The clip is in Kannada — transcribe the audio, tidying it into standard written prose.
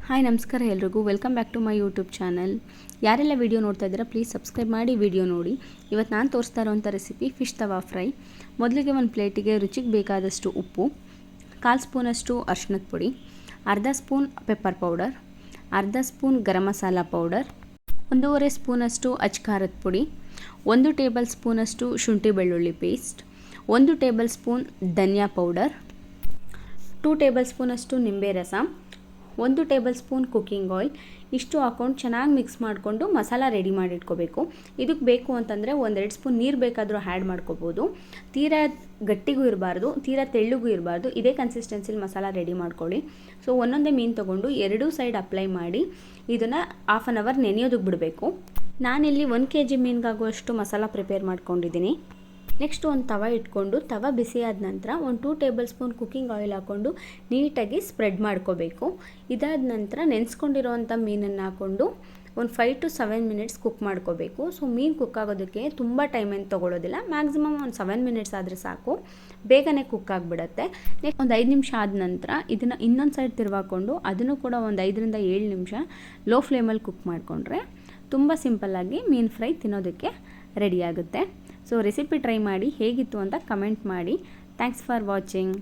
ಹಾಯ್ ನಮಸ್ಕಾರ ಎಲ್ರಿಗೂ welcome back to my YouTube channel. ಯಾರೆಲ್ಲ ವೀಡಿಯೋ ನೋಡ್ತಾ ಇದ್ದೀರಾ ಪ್ಲೀಸ್ ಸಬ್ಸ್ಕ್ರೈಬ್ ಮಾಡಿ ವಿಡಿಯೋ ನೋಡಿ. ಇವತ್ತು ನಾನು ತೋರಿಸ್ತಾ ಇರೋವಂಥ ರೆಸಿಪಿ ಫಿಶ್ ತವಾ ಫ್ರೈ. ಮೊದಲಿಗೆ ಒಂದು ಪ್ಲೇಟಿಗೆ ರುಚಿಗೆ ಬೇಕಾದಷ್ಟು ಉಪ್ಪು, 1/4 ಸ್ಪೂನಷ್ಟು ಅರಿಶಿಣದ ಪುಡಿ, ಅರ್ಧ ಸ್ಪೂನ್ ಪೆಪ್ಪರ್ ಪೌಡರ್, ಅರ್ಧ ಸ್ಪೂನ್ ಗರಂ ಮಸಾಲ ಪೌಡರ್, 1.5 ಸ್ಪೂನಷ್ಟು ಅಚ್ಕಾರದ ಪುಡಿ, 1 ಟೇಬಲ್ ಸ್ಪೂನಷ್ಟು ಶುಂಠಿ ಬೆಳ್ಳುಳ್ಳಿ ಪೇಸ್ಟ್, 1 ಟೇಬಲ್ ಸ್ಪೂನ್ ಧನಿಯಾ ಪೌಡರ್, 2 ಟೇಬಲ್ ಸ್ಪೂನಷ್ಟು ನಿಂಬೆ ರಸ, 1 ಟೇಬಲ್ ಸ್ಪೂನ್ ಕುಕ್ಕಿಂಗ್ ಆಯಿಲ್. ಇಷ್ಟು ಹಾಕ್ಕೊಂಡು ಚೆನ್ನಾಗಿ ಮಿಕ್ಸ್ ಮಾಡಿಕೊಂಡು ಮಸಾಲ ರೆಡಿ ಮಾಡಿ ಇಟ್ಕೋಬೇಕು. ಇದಕ್ಕೆ ಬೇಕು ಅಂತಂದರೆ 1-2 ಸ್ಪೂನ್ ನೀರು ಬೇಕಾದರೂ ಆ್ಯಡ್ ಮಾಡ್ಕೋಬೋದು. ತೀರಾ ಗಟ್ಟಿಗೂ ಇರಬಾರ್ದು, ತೀರಾ ತೆಳ್ಳಗೂ ಇರಬಾರ್ದು. ಇದೇ ಕನ್ಸಿಸ್ಟೆನ್ಸಿಲಿ ಮಸಾಲ ರೆಡಿ ಮಾಡ್ಕೊಳ್ಳಿ. ಸೊ ಒಂದೊಂದೇ ಮೀನು ತೊಗೊಂಡು 2 ಸೈಡ್ ಅಪ್ಲೈ ಮಾಡಿ ಇದನ್ನು ಹಾಫ್ ಆನ್ ಅವರ್ ನೆನೆಯೋದಕ್ಕೆ ಬಿಡಬೇಕು. ನಾನಿಲ್ಲಿ 1 kg ಮೀನಿಗಾಗುವಷ್ಟು ಮಸಾಲ ಪ್ರಿಪೇರ್ ಮಾಡ್ಕೊಂಡಿದ್ದೀನಿ. ನೆಕ್ಸ್ಟ್ ಒಂದು ತವ ಇಟ್ಕೊಂಡು ತವ ಬಿಸಿ ಆದ ನಂತರ 2 ಟೇಬಲ್ ಸ್ಪೂನ್ ಕುಕ್ಕಿಂಗ್ ಆಯಿಲ್ ಹಾಕ್ಕೊಂಡು ನೀಟಾಗಿ ಸ್ಪ್ರೆಡ್ ಮಾಡ್ಕೋಬೇಕು. ಇದಾದ ನಂತರ ನೆನೆಸ್ಕೊಂಡಿರೋವಂಥ ಮೀನನ್ನು ಹಾಕ್ಕೊಂಡು ಒಂದು 5 to 7 ಮಿನಿಟ್ಸ್ ಕುಕ್ ಮಾಡ್ಕೋಬೇಕು. ಸೊ ಮೀನು ಕುಕ್ ಆಗೋದಕ್ಕೆ ತುಂಬ ಟೈಮ್ ಏನು ತೊಗೊಳ್ಳೋದಿಲ್ಲ, ಮ್ಯಾಕ್ಸಿಮಮ್ ಒಂದು 7 ಮಿನಿಟ್ಸ್ ಆದರೆ ಸಾಕು, ಬೇಗನೆ ಕುಕ್ ಆಗಿಬಿಡುತ್ತೆ. ನೆಕ್ಸ್ಟ್ ಒಂದು 5 ನಿಮಿಷ ಆದ ನಂತರ ಇದನ್ನು ಇನ್ನೊಂದು ಸೈಡ್ ತಿರುವಾಕೊಂಡು ಅದನ್ನು ಕೂಡ ಒಂದು 5 to 7 ನಿಮಿಷ ಲೋ ಫ್ಲೇಮಲ್ಲಿ ಕುಕ್ ಮಾಡಿಕೊಂಡ್ರೆ ತುಂಬ ಸಿಂಪಲ್ಲಾಗಿ ಮೀನು ಫ್ರೈ ತಿನ್ನೋದಕ್ಕೆ ರೆಡಿಯಾಗುತ್ತೆ. ಸೊ ರೆಸಿಪಿ ಟ್ರೈ ಮಾಡಿ ಹೇಗಿತ್ತು ಅಂತ ಕಮೆಂಟ್ ಮಾಡಿ. Thanks for watching.